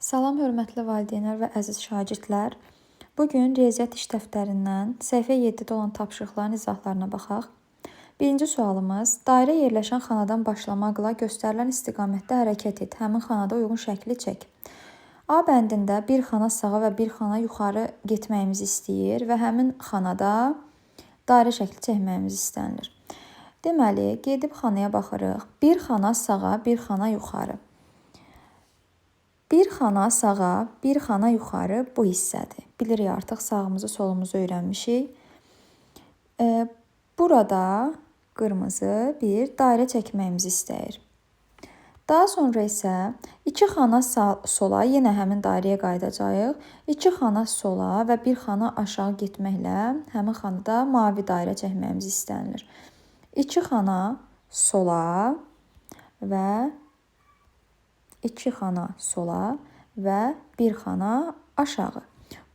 Salam, hörmətli valideynlər və əziz şagirdlər. Bugün riyaziyyat iş dəftərindən səhifə 7-də olan tapşırıqların izahlarına baxaq. Birinci sualımız: dairə yerləşən xanadan başlamaqla göstərilən istiqamətdə hərəkət et. Həmin xanada uyğun şəkli çək. A bəndində bir xana sağa və bir xana yuxarı getməyimizi istəyir və həmin xanada dairə şəkli çəkməyimiz istənilir. Deməli, gedib xanaya baxırıq. Bir xana sağa, bir xana yuxarı. Bir xana sağa, bir xana yuxarı bu hissədir. Bilirik artıq sağımızı, solumuzu öyrənmişik. Burada qırmızı bir dairə çəkməyimizi istəyir. Daha sonra isə 2 xana sola yenə həmin dairəyə qayıdacağıq. 2 xana sola və 1 xana aşağı getməklə həmin xanada mavi dairə çəkməyimiz istənilir. 2 xana sola və 2 xana sola və 1 xana aşağı.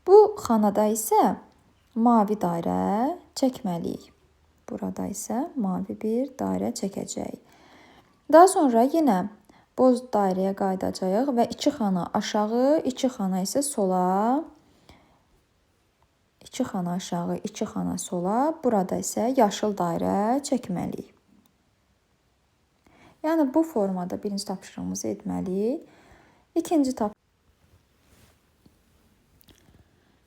Bu xanada isə mavi dairə çəkməliyik. Burada isə mavi bir dairə çəkəcəyik. Daha sonra yenə boz dairəyə qayıdacağıq və 2 xana aşağı, 2 xana isə sola. 2 xana aşağı, 2 xana sola. Burada isə yaşıl dairə çəkməliyik. Yəni bu formada birinci tapşırığımızı etməliyik.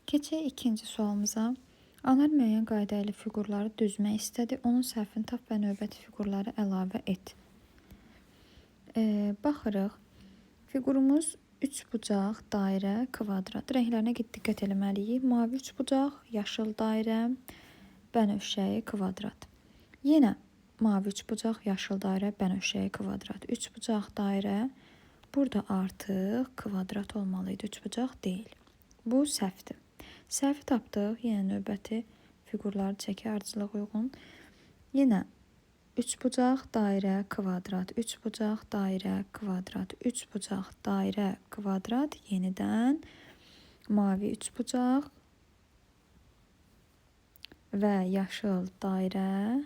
Keçək ikinci sualımıza. Anar müəyyən qayda ilə fiqurları düzmək istədi. Onun səhvini tap və növbəti fiqurları əlavə et. Baxırıq. Fiqurumuz üçbucaq, dairə, kvadrat. Rənglərinə diqqət eləməliyik. Mavi üçbucaq, yaşıl dairə, bənövşəyi, kvadrat. Yenə mavi üçbucaq, yaşıl dairə, bənövşəyi, kvadrat. Üçbucaq dairə. Burada artıq kvadrat olmalıydı. Üçbucaq deyil. Bu səhvdir. Səhvi tapdıq. Yenə növbəti fiqurları çəkə ardıcılığa uyğun. Yenə üçbucaq, dairə, kvadrat. Üçbucaq, dairə, kvadrat. Üçbucaq, dairə, kvadrat. Yenidən mavi üçbucaq və yaşıl dairə.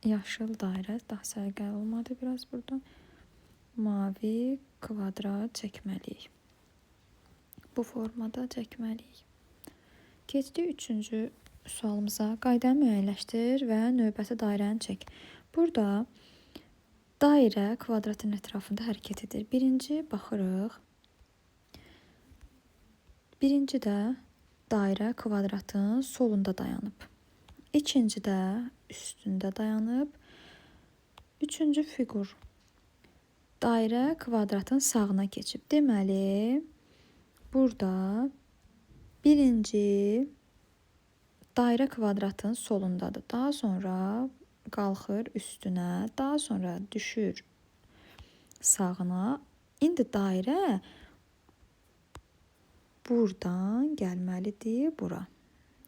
Yaşıl dairə, daha sərgəl olmadı biraz burada. Mavi kvadrat çəkməliyik. Bu formada çəkməliyik. Keçdik üçüncü sualımıza. Qaydanı müəyyənləşdir və növbəti dairəni çək. Burada dairə kvadratın ətrafında hərəkət edir. Birinci baxırıq. Birinci də dairə kvadratın solunda dayanıb. İkinci də üstündə dayanıb. Üçüncü fiqur dairə kvadratın sağına keçib. Deməli, burada birinci dairə kvadratın solundadır. Daha sonra qalxır üstünə, daha sonra düşür sağına. İndi dairə buradan gəlməlidir bura.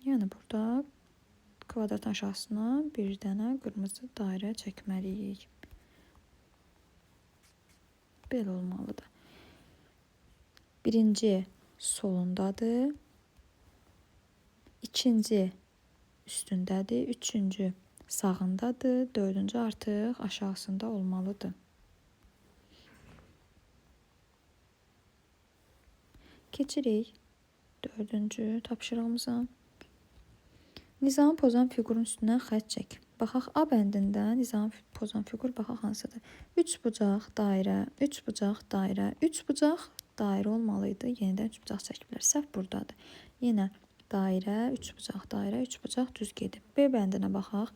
Yəni burada kvadratın aşağısına bir dənə qırmızı dairə çəkməliyik. Belə olmalıdır. Birinci solundadır. İkinci üstündədir. Üçüncü sağındadır. Dördüncü artıq aşağısında olmalıdır. Keçirik dördüncü tapşırığımıza. Nizamı pozan fiqurun üstündən xətt çək. Baxaq A bəndində nizamı pozan fiqur baxaq hansıdır? Üçbucaq, dairə, üçbucaq, dairə, üçbucaq, dairə olmalıydı. Yenidən üçbucaq çəkiblər. Səhv buradadır. Yenə dairə, üçbucaq, dairə, üçbucaq düz gedib. B bəndinə baxaq.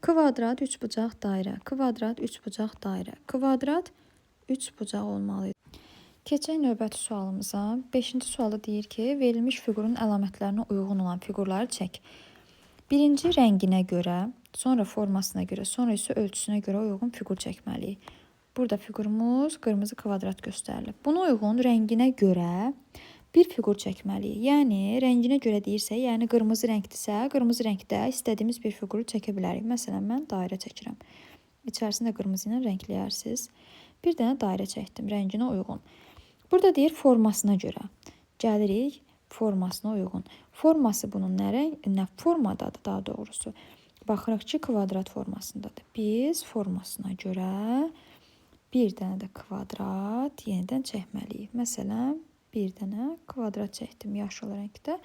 Kvadrat, üçbucaq, dairə, kvadrat, üçbucaq, dairə, kvadrat, üçbucaq olmalıydı. Keçək növbəti sualımıza. 5-ci sualı deyir ki, verilmiş fiqurun əlamətlərinə uyğun olan fiqurları çək. Birinci rənginə görə, sonra formasına görə, sonra isə ölçüsünə görə uyğun fiqur çəkməliyik. Burada fiqurumuz qırmızı kvadrat göstərilib. Buna uyğun rənginə görə bir fiqur çəkməliyik. Yəni, rənginə görə deyirsə, yəni qırmızı rəngdirsə, qırmızı rəngdə istədiyimiz bir fiquru çəkə bilərik. Məsələn, mən dairə çəkirəm. İçərisində qırmızı ilə rəngləyərsiniz. Bir dənə dairə çəkdim, rənginə uyğun. Burada deyir formasına görə. Gəlirik formasına uyğun. Forması bunun nə formadadır daha doğrusu? Baxırıq ki, kvadrat formasındadır. Biz formasına görə bir dənə də kvadrat yenidən çəkməliyik. Məsələn, bir dənə kvadrat çəkdim yaşıl rəngdə.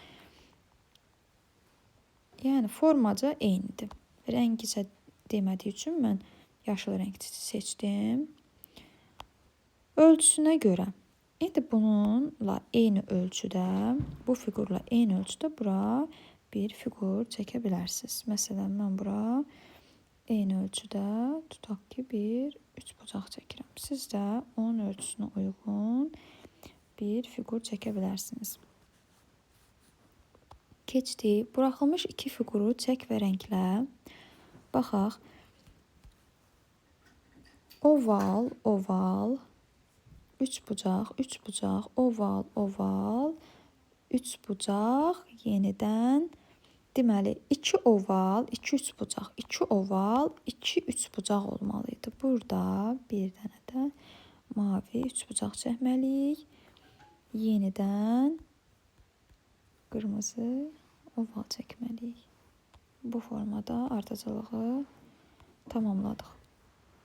Yəni formaca eynidir. Rəngi isə demədiyi üçün mən yaşıl rəng seçdim. Ölçüsünə görə indi bununla eyni ölçüdə, bu fiqurla eyni ölçüdə bura bir fiqur çəkə bilərsiniz. Məsələn, mən bura eyni ölçüdə tutaq ki, bir üçbucaq çəkirəm. Siz də onun ölçüsünə uyğun bir fiqur çəkə bilərsiniz. Keçdik. Buraxılmış iki fiquru çək və rənglə. Baxaq. Oval, oval, üçbucaq, üçbucaq, oval, oval, üçbucaq, yenidən. Deməli, 2 oval, 2 üçbucaq, 2 oval, 2 üçbucaq olmalıydı. Burada bir dənə də mavi üçbucaq çəkməliyik. Yenidən qırmızı oval çəkməliyik. Bu formada ardıcılığı tamamladıq.